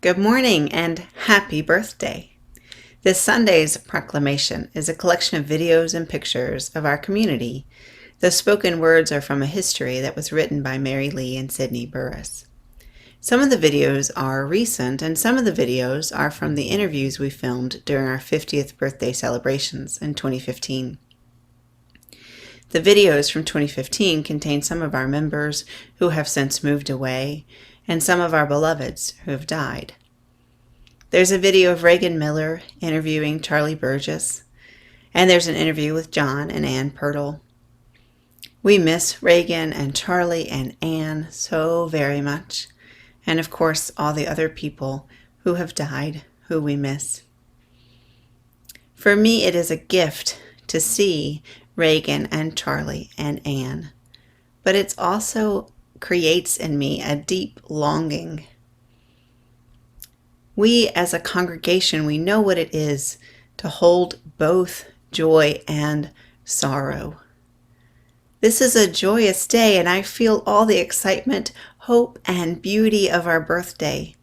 Good morning and happy birthday. This Sunday's Proclamation is a collection of videos and pictures of our community. The spoken words are from a history that was written by Mary Lee and Sydney Burris. Some of the videos are recent and some of the videos are from the interviews we filmed during our 50th birthday celebrations in 2015. The videos from 2015 contain some of our members who have since moved away and some of our beloveds who have died. There's a video of Reagan Miller interviewing Charlie Burgess, and there's an interview with John and Ann Pirtle. We miss Reagan and Charlie and Ann so very much, and of course all the other people who have died who we miss. For me, it is a gift to see Reagan and Charlie and Ann, but it also creates in me a deep longing. We as a congregation, we know what it is to hold both joy and sorrow. This is a joyous day, and I feel all the excitement, hope, and beauty of our birthday.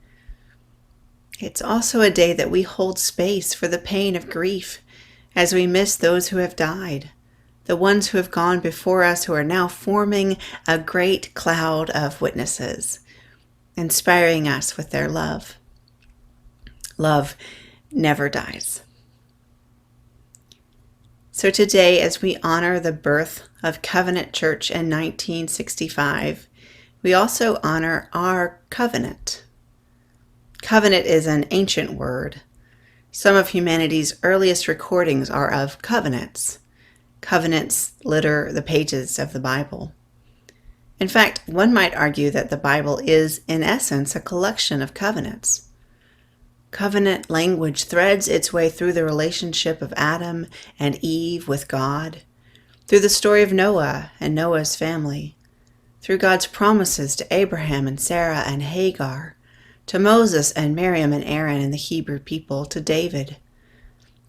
It's also a day that we hold space for the pain of grief as we miss those who have died, the ones who have gone before us who are now forming a great cloud of witnesses, inspiring us with their love. Love never dies. So today, as we honor the birth of Covenant Church in 1965, we also honor our covenant. Covenant is an ancient word. Some of humanity's earliest recordings are of covenants. Covenants litter the pages of the Bible. In fact, one might argue that the Bible is, in essence, a collection of covenants. Covenant language threads its way through the relationship of Adam and Eve with God, through the story of Noah and Noah's family, through God's promises to Abraham and Sarah and Hagar, to Moses and Miriam and Aaron and the Hebrew people, to David.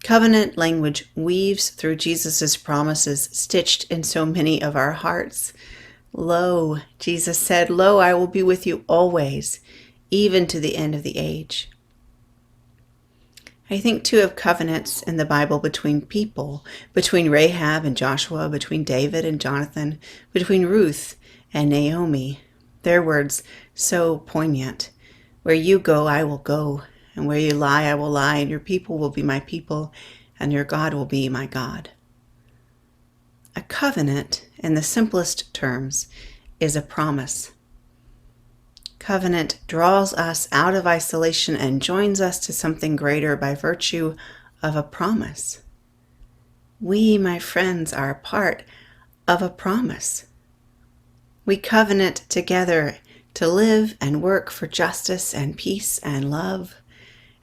Covenant language weaves through Jesus' promises stitched in so many of our hearts. Lo, Jesus said, "Lo, I will be with you always, even to the end of the age." I think too of covenants in the Bible between people, between Rahab and Joshua, between David and Jonathan, between Ruth and Naomi. Their words so poignant. Where you go, I will go, and where you lie, I will lie, and your people will be my people, and your God will be my God. A covenant, in the simplest terms, is a promise. Covenant draws us out of isolation and joins us to something greater by virtue of a promise. We, my friends, are a part of a promise. We covenant together to live and work for justice and peace and love,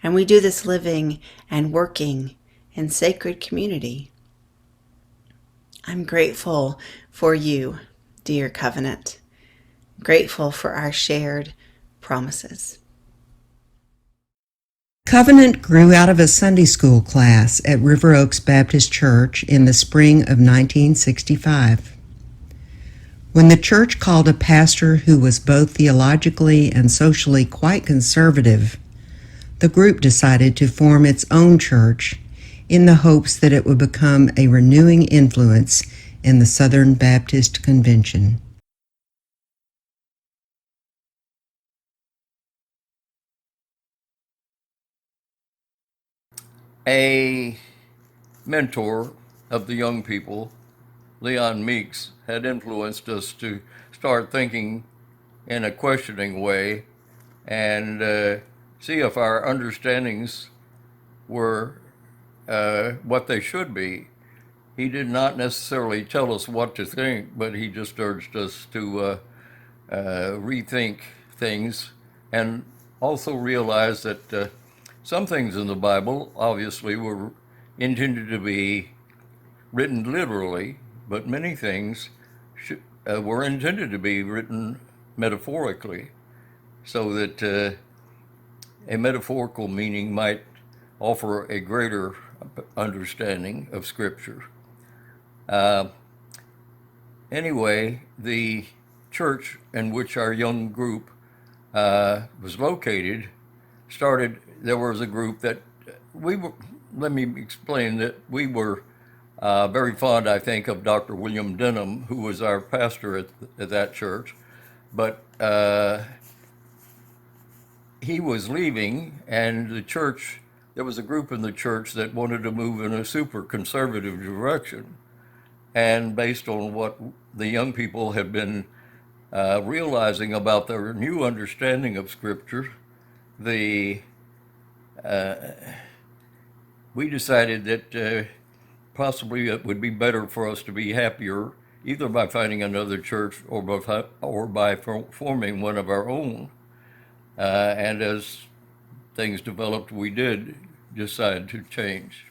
and we do this living and working in sacred community. I'm grateful for you, dear covenant. Grateful for our shared promises. Covenant grew out of a Sunday school class at River Oaks Baptist Church in the spring of 1965. When the church called a pastor who was both theologically and socially quite conservative, the group decided to form its own church in the hopes that it would become a renewing influence in the Southern Baptist Convention. A mentor of the young people, Leon Meeks, had influenced us to start thinking in a questioning way and see if our understandings were what they should be. He did not necessarily tell us what to think, but he just urged us to rethink things and also realize that some things in the Bible obviously were intended to be written literally, but many things were intended to be written metaphorically, so that a metaphorical meaning might offer a greater understanding of Scripture. Anyway, the church in which our young group was located there was a group that we were, let me explain that we were very fond, I think, of Dr. William Denham, who was our pastor at that church. But he was leaving, and there was a group in the church that wanted to move in a super conservative direction. And based on what the young people had been realizing about their new understanding of Scripture, the we decided that possibly it would be better for us to be happier either by finding another church or by forming one of our own. And as things developed, we did decide to change.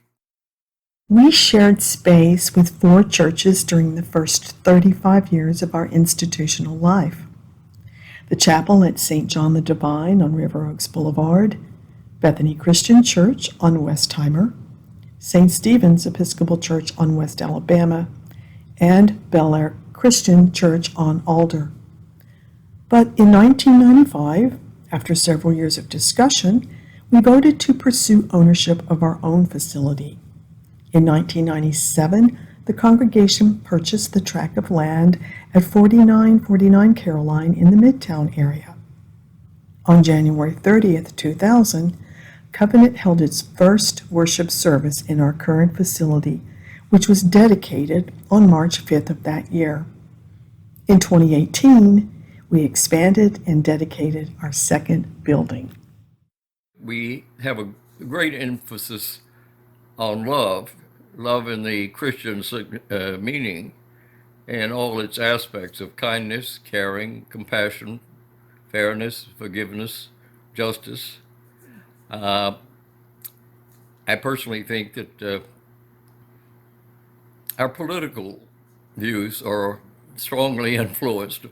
We shared space with 4 churches during the first 35 years of our institutional life. The chapel at St. John the Divine on River Oaks Boulevard, Bethany Christian Church on Westheimer, St. Stephen's Episcopal Church on West Alabama, and Bel Air Christian Church on Alder. But in 1995, after several years of discussion, we voted to pursue ownership of our own facility. In 1997, the congregation purchased the tract of land at 4949 Caroline in the Midtown area. On January 30th, 2000, Covenant held its first worship service in our current facility, which was dedicated on March 5th of that year. In 2018, we expanded and dedicated our second building. We have a great emphasis on love in the Christian meaning, and all its aspects of kindness, caring, compassion, fairness, forgiveness, justice. I personally think that our political views are strongly influenced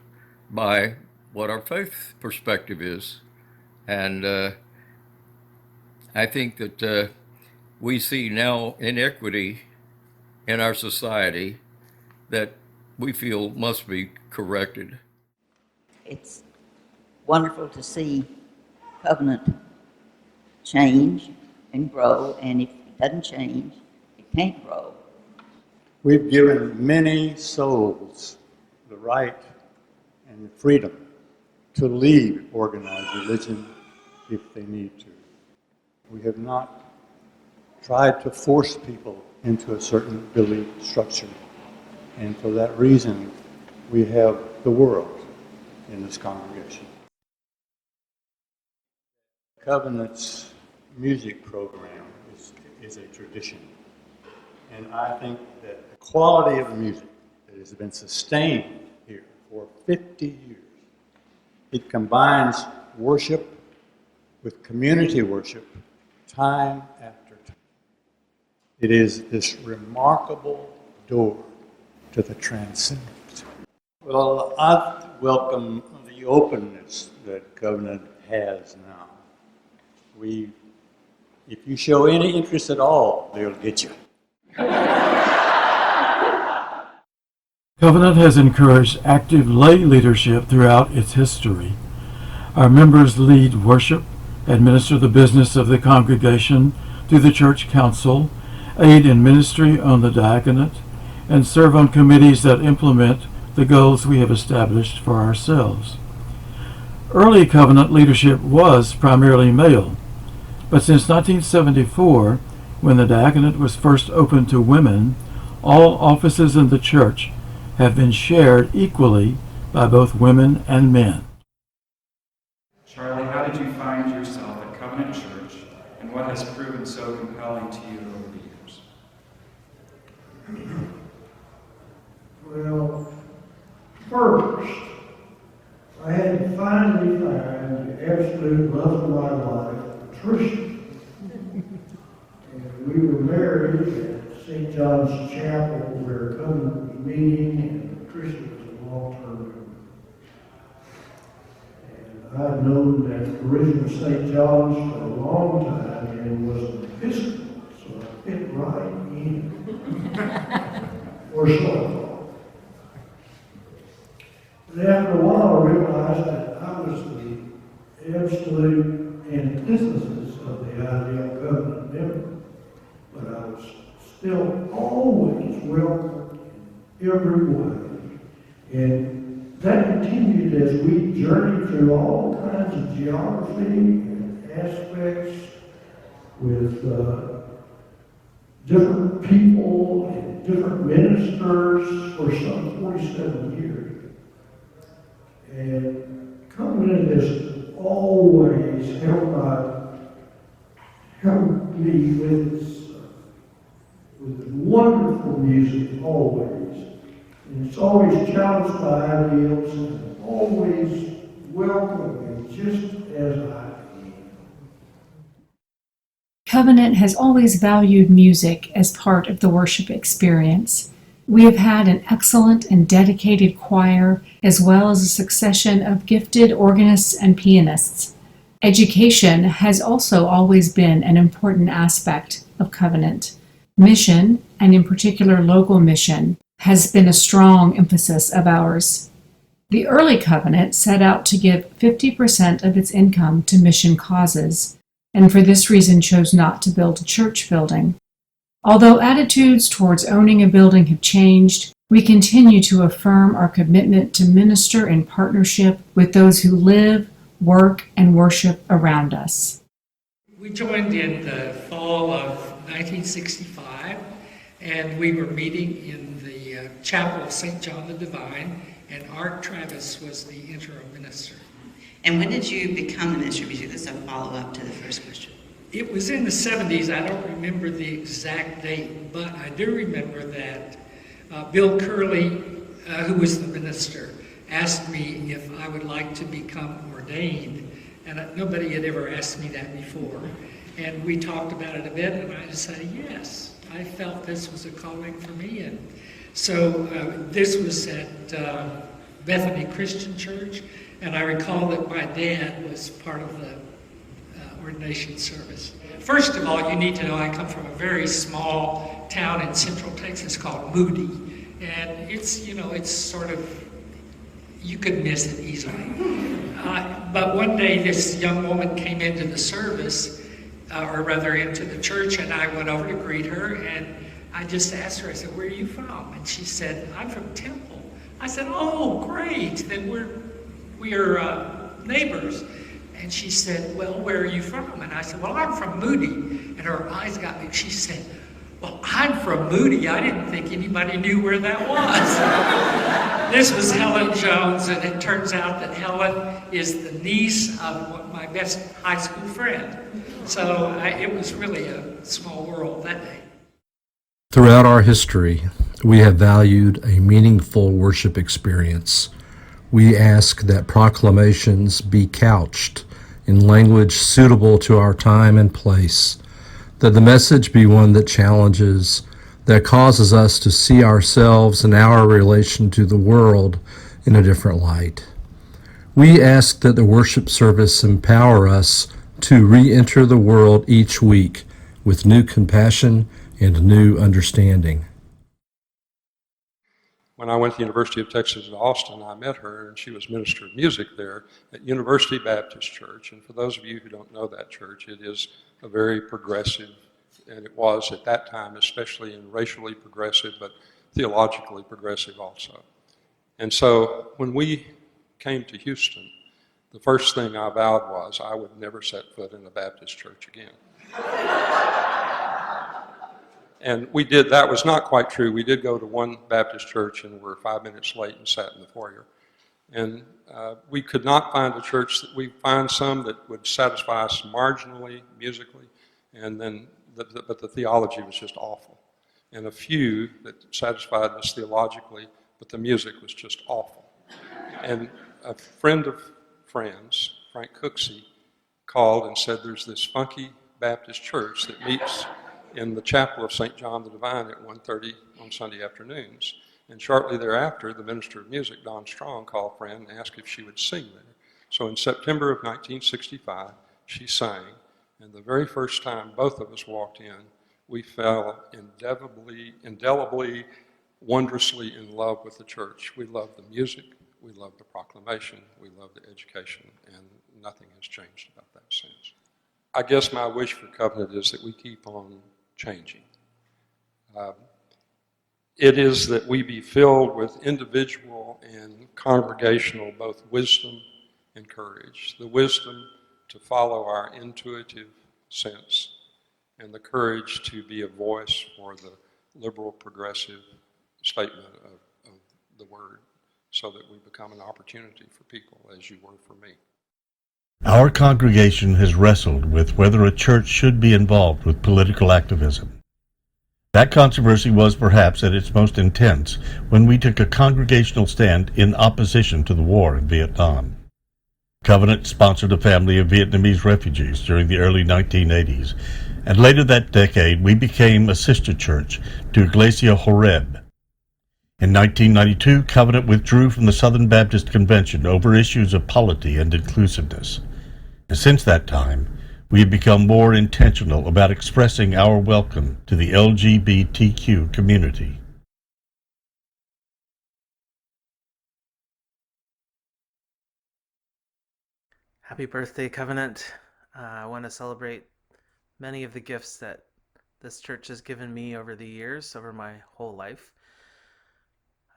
by what our faith perspective is. And I think that we see now inequity in our society that we feel must be corrected. It's wonderful to see Covenant change and grow, and if it doesn't change, it can't grow. We've given many souls the right and freedom to leave organized religion if they need to. We have not tried to force people into a certain belief structure, and for that reason, we have the world in this congregation. Covenant's music program is a tradition, and I think that the quality of the music that has been sustained here for 50 years, it combines worship with community worship time after time. It is this remarkable door to the transcendent. Well, I welcome the openness that Covenant has now. If you show any interest at all, they'll get you. Covenant has encouraged active lay leadership throughout its history. Our members lead worship, administer the business of the congregation through the church council, aid in ministry on the diaconate, and serve on committees that implement the goals we have established for ourselves. Early Covenant leadership was primarily male, but since 1974, when the diaconate was first opened to women, all offices in the church have been shared equally by both women and men. Charlie, how did you find yourself at Covenant Church, and what has proven so compelling to you over the years? Well, first, I had to finally find the absolute love of my life, Patricia. And we were married at St. John's Chapel, where Covenant was meeting, and Patricia was a long-term member. And I've known that original St. John's for a long time and was an Episcopal, so I fit right in. Or so I thought. But after a while, I realized that I was the absolute antithesis of the ideal covenant member, but I was still always welcome in every way. And that continued as we journeyed through all kinds of geography and aspects with different people and different ministers for some 47 years. And Covenant has always helped me with wonderful music, always. And it's always challenged my ideals and always welcomed me just as I am. Covenant has always valued music as part of the worship experience. We have had an excellent and dedicated choir, as well as a succession of gifted organists and pianists. Education has also always been an important aspect of Covenant. Mission, and in particular local mission, has been a strong emphasis of ours. The early Covenant set out to give 50% of its income to mission causes, and for this reason chose not to build a church building. Although attitudes towards owning a building have changed, we continue to affirm our commitment to minister in partnership with those who live, work, and worship around us. We joined in the fall of 1965, and we were meeting in the chapel of St. John the Divine, and Art Travis was the interim minister. And when did you become a minister? Because this is a follow-up to the first question. It was in the 70s. I don't remember the exact date, but I do remember that Bill Curley, who was the minister, asked me if I would like to become ordained, and nobody had ever asked me that before. And we talked about it a bit, and I decided, yes, I felt this was a calling for me. And so this was at Bethany Christian Church, and I recall that my dad was part of the ordination service. First of all, you need to know I come from a very small town in central Texas called Moody, and it's sort of, you could miss it easily. But one day this young woman came into the service, or rather into the church, and I went over to greet her, and I just asked her, I said, "Where are you from?" And she said, "I'm from Temple." I said, "Oh, great, then we're neighbors." And she said, "Well, where are you from?" And I said, "Well, I'm from Moody." And her eyes got big. She said, "Well, I'm from Moody. I didn't think anybody knew where that was." This was Helen Jones, and it turns out that Helen is the niece of my best high school friend. So it was really a small world that day. Throughout our history, we have valued a meaningful worship experience. We ask that proclamations be couched in language suitable to our time and place, that the message be one that challenges, that causes us to see ourselves and our relation to the world in a different light. We ask that the worship service empower us to re-enter the world each week with new compassion and new understanding. When I went to the University of Texas at Austin, I met her, and she was minister of music there at University Baptist Church. And for those of you who don't know that church, it is a very progressive, and it was at that time, especially in racially progressive, but theologically progressive also. And so when we came to Houston, the first thing I vowed was I would never set foot in a Baptist church again. And we did, that was not quite true. We did go to one Baptist church and were 5 minutes late and sat in the foyer. And we could not find a church that we find some that would satisfy us marginally, musically, and then, but the theology was just awful. And a few that satisfied us theologically, but the music was just awful. And a friend of friends, Frank Cooksey, called and said there's this funky Baptist church that meets in the chapel of St. John the Divine at 1:30 on Sunday afternoons. And shortly thereafter, the minister of music, Don Strong, called Fran and asked if she would sing there. So in September of 1965, she sang, and the very first time both of us walked in, we fell indelibly, wondrously in love with the church. We loved the music, we loved the proclamation, we loved the education, and nothing has changed about that since. I guess my wish for Covenant is that we keep on changing. It is that we be filled with individual and congregational both wisdom and courage. The wisdom to follow our intuitive sense, and the courage to be a voice for the liberal progressive statement of the word, so that we become an opportunity for people, as you were for me. Our congregation has wrestled with whether a church should be involved with political activism. That controversy was perhaps at its most intense when we took a congregational stand in opposition to the war in Vietnam. Covenant sponsored a family of Vietnamese refugees during the early 1980s, and later that decade we became a sister church to Iglesia Horeb. In 1992, Covenant withdrew from the Southern Baptist Convention over issues of polity and inclusiveness. And since that time, we have become more intentional about expressing our welcome to the LGBTQ community. Happy birthday, Covenant. I want to celebrate many of the gifts that this church has given me over the years, over my whole life.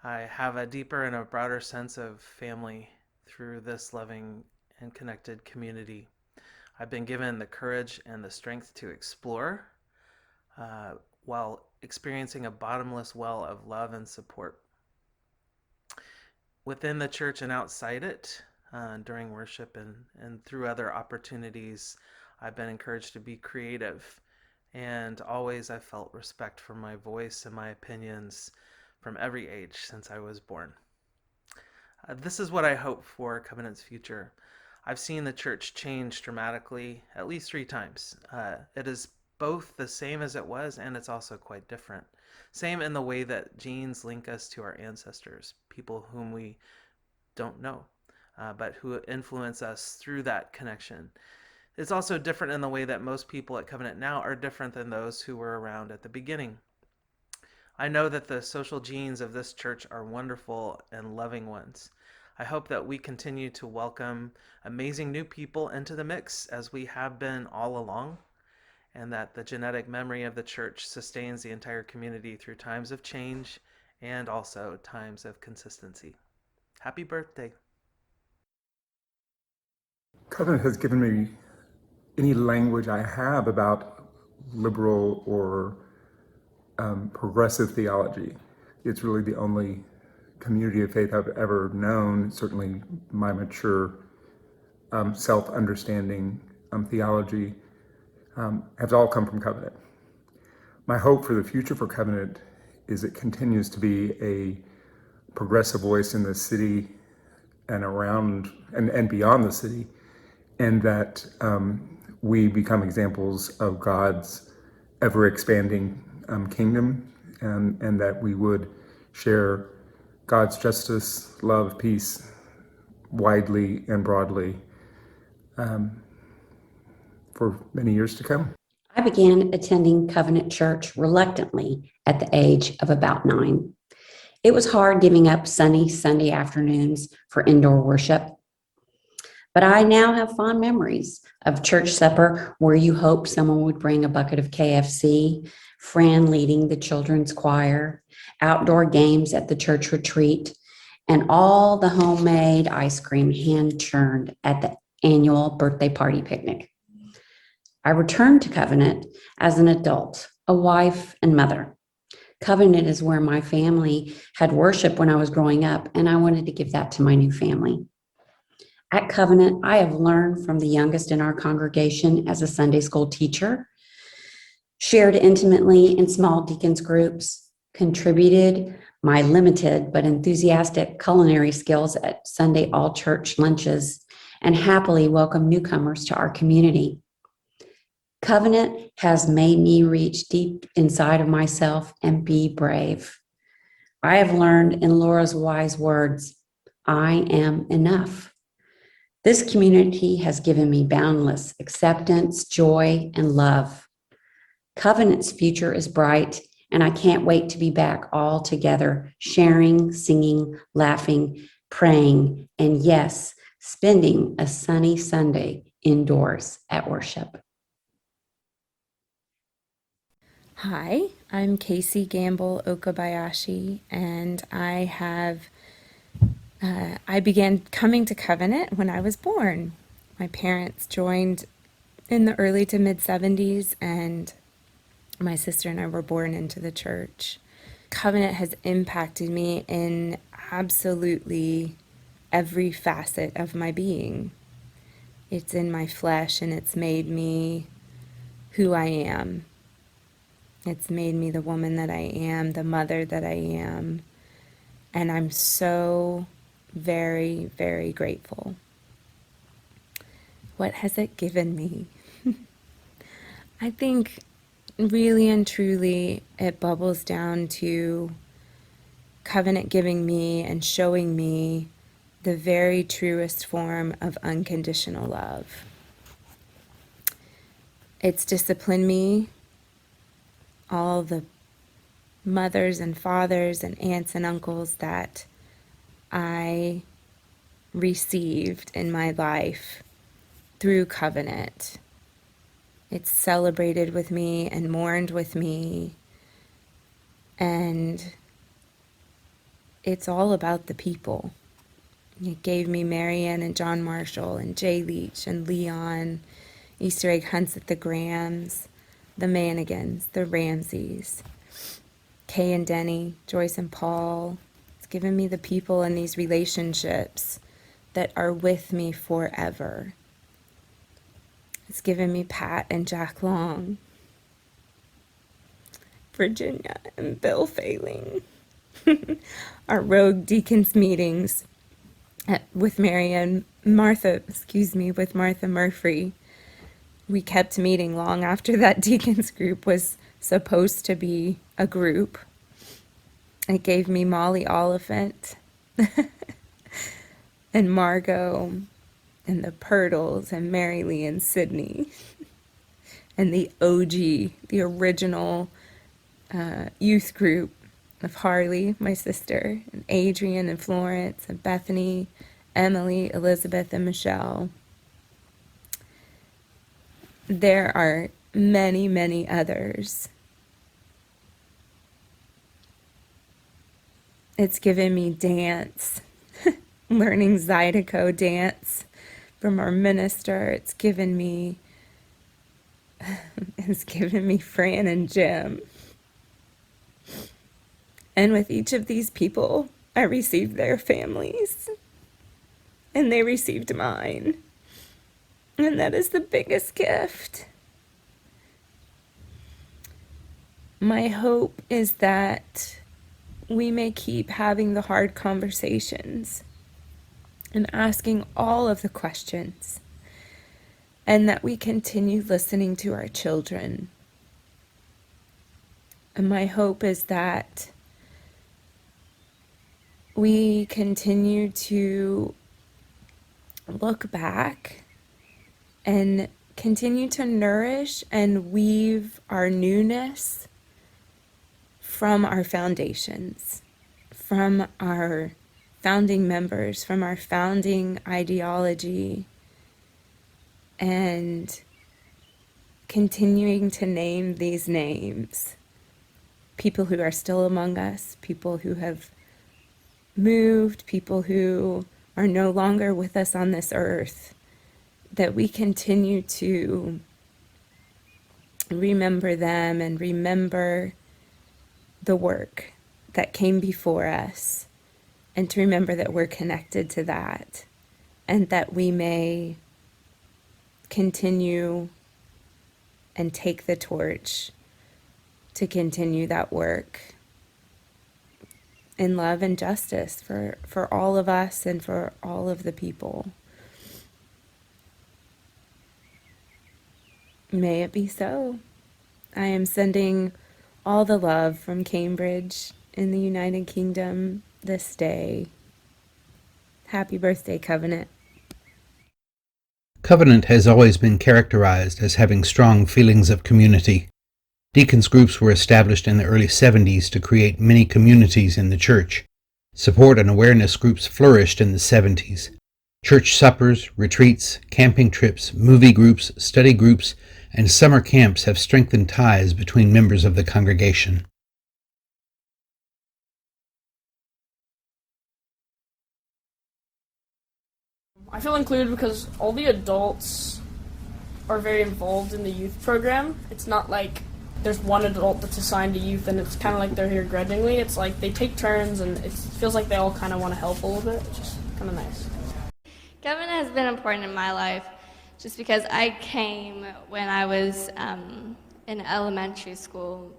I have a deeper and a broader sense of family through this loving and connected community. I've been given the courage and the strength to explore while experiencing a bottomless well of love and support. Within the church and outside it, during worship and through other opportunities, I've been encouraged to be creative, and always I've felt respect for my voice and my opinions from every age since I was born. This is what I hope for Covenant's future. I've seen the church change dramatically at least 3 times. It is both the same as it was, and it's also quite different. Same in the way that genes link us to our ancestors, people whom we don't know, but who influence us through that connection. It's also different in the way that most people at Covenant now are different than those who were around at the beginning. I know that the social genes of this church are wonderful and loving ones. I hope that we continue to welcome amazing new people into the mix as we have been all along, and that the genetic memory of the church sustains the entire community through times of change and also times of consistency. Happy birthday. Covenant has given me any language I have about liberal or progressive theology. It's really the only community of faith I've ever known. Certainly my mature self-understanding theology has all come from Covenant. My hope for the future for Covenant is it continues to be a progressive voice in the city and around and beyond the city, and that we become examples of God's ever-expanding kingdom, and that we would share God's justice, love, peace widely and broadly for many years to come. I began attending Covenant Church reluctantly at the age of about 9. It was hard giving up sunny Sunday afternoons for indoor worship. But I now have fond memories of church supper where you hoped someone would bring a bucket of KFC, Fran leading the children's choir, outdoor games at the church retreat, and all the homemade ice cream hand-churned at the annual birthday party picnic. I returned to Covenant as an adult, a wife and mother. Covenant is where my family had worship when I was growing up, and I wanted to give that to my new family. At Covenant, I have learned from the youngest in our congregation as a Sunday school teacher, shared intimately in small deacons groups, contributed my limited but enthusiastic culinary skills at Sunday all-church lunches, and happily welcomed newcomers to our community. Covenant has made me reach deep inside of myself and be brave. I have learned in Laura's wise words, I am enough. This community has given me boundless acceptance, joy, and love. Covenant's future is bright, and I can't wait to be back all together, sharing, singing, laughing, praying, and yes, spending a sunny Sunday indoors at worship. Hi, I'm Casey Gamble Okabayashi, and I began coming to Covenant when I was born. My parents joined in the early to mid 70s, and my sister and I were born into the church. Covenant has impacted me in absolutely every facet of my being. It's in my flesh, and it's made me who I am. It's made me the woman that I am, the mother that I am, and I'm so very, very grateful. What has it given me? I think really and truly it bubbles down to Covenant giving me and showing me the very truest form of unconditional love. It's disciplined me, all the mothers and fathers and aunts and uncles that I received in my life through Covenant. It's celebrated with me and mourned with me, and it's all about the people. It gave me Marianne and John Marshall and Jay Leach and Leon, Easter egg hunts at the Grahams, the Manigans, the Ramseys, Kay and Denny, Joyce and Paul. It's given me the people and these relationships that are with me forever. It's given me Pat and Jack Long, Virginia and Bill Failing, our rogue deacons meetings with with Martha Murphy. We kept meeting long after that deacons group was supposed to be a group. It gave me Molly Oliphant and Margot and the Purtles and Mary Lee and Sydney and the OG, the original youth group of Harley, my sister, and Adrian and Florence and Bethany, Emily, Elizabeth, and Michelle. There are many, many others. It's given me dance, learning Zydeco dance from our minister. It's given me Fran and Jim. And with each of these people, I received their families, and they received mine. And that is the biggest gift. My hope is that we may keep having the hard conversations and asking all of the questions, and that we continue listening to our children. And my hope is that we continue to look back and continue to nourish and weave our newness from our foundations, from our founding members, from our founding ideology, and continuing to name these names. People who are still among us, people who have moved, people who are no longer with us on this earth, that we continue to remember them and remember the work that came before us, and to remember that we're connected to that, and that we may continue and take the torch to continue that work in love and justice for all of us and for all of the people. May it be so. I am sending all the love from Cambridge in the United Kingdom this day. Happy birthday, Covenant. Covenant has always been characterized as having strong feelings of community. Deacons groups were established in the early 70s to create mini communities in the church. Support and awareness groups flourished in the 70s. Church suppers, retreats, camping trips, movie groups, study groups, and summer camps have strengthened ties between members of the congregation. I feel included because all the adults are very involved in the youth program. It's not like there's one adult that's assigned to youth and it's kind of like they're here grudgingly. It's like they take turns and it feels like they all kind of want to help a little bit, which is kind of nice. Covenant has been important in my life just because I came when I was in elementary school,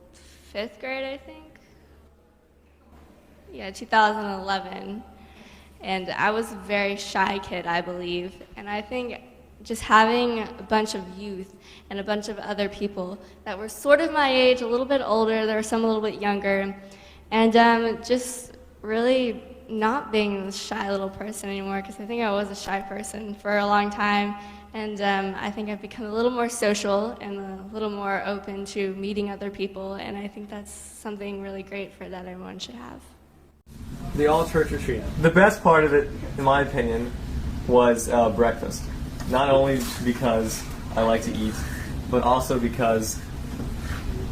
5th grade, I think. Yeah, 2011. And I was a very shy kid, I believe. And I think just having a bunch of youth and a bunch of other people that were sort of my age, a little bit older, there were some a little bit younger, and just really not being this shy little person anymore, because I think I was a shy person for a long time. And I think I've become a little more social and a little more open to meeting other people, and I think that's something really great for that everyone should have. The all-church retreat. The best part of it, in my opinion, was breakfast. Not only because I like to eat, but also because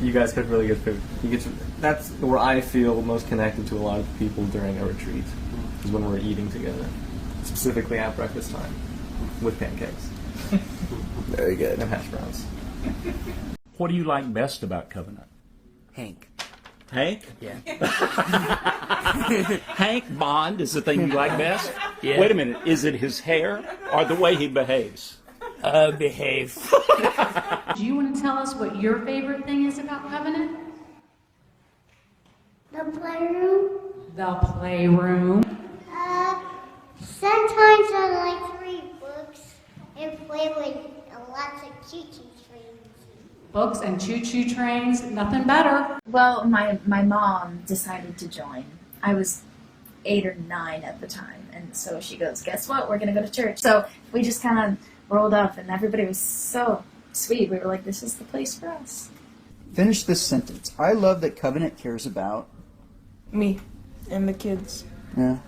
you guys cook really good food. That's where I feel most connected to a lot of the people during a retreat, is when we're eating together, specifically at breakfast time, with pancakes. Very good. And hash browns. What do you like best about Covenant? Hank. Hank? Yeah. Hank Bond is the thing you like best? Yeah. Wait a minute, is it his hair or the way he behaves? Behave. Do you want to tell us what your favorite thing is about Covenant? The playroom. The playroom. Sometimes I like to read books and play with lots of choo-choo trains. Books and choo-choo trains, nothing better. Well, my mom decided to join. I was 8 or 9 at the time, and so she goes, guess what, we're going to go to church. So we just kind of rolled up, and everybody was so sweet. We were like, this is the place for us. Finish this sentence. I love that Covenant cares about me and the kids. Yeah.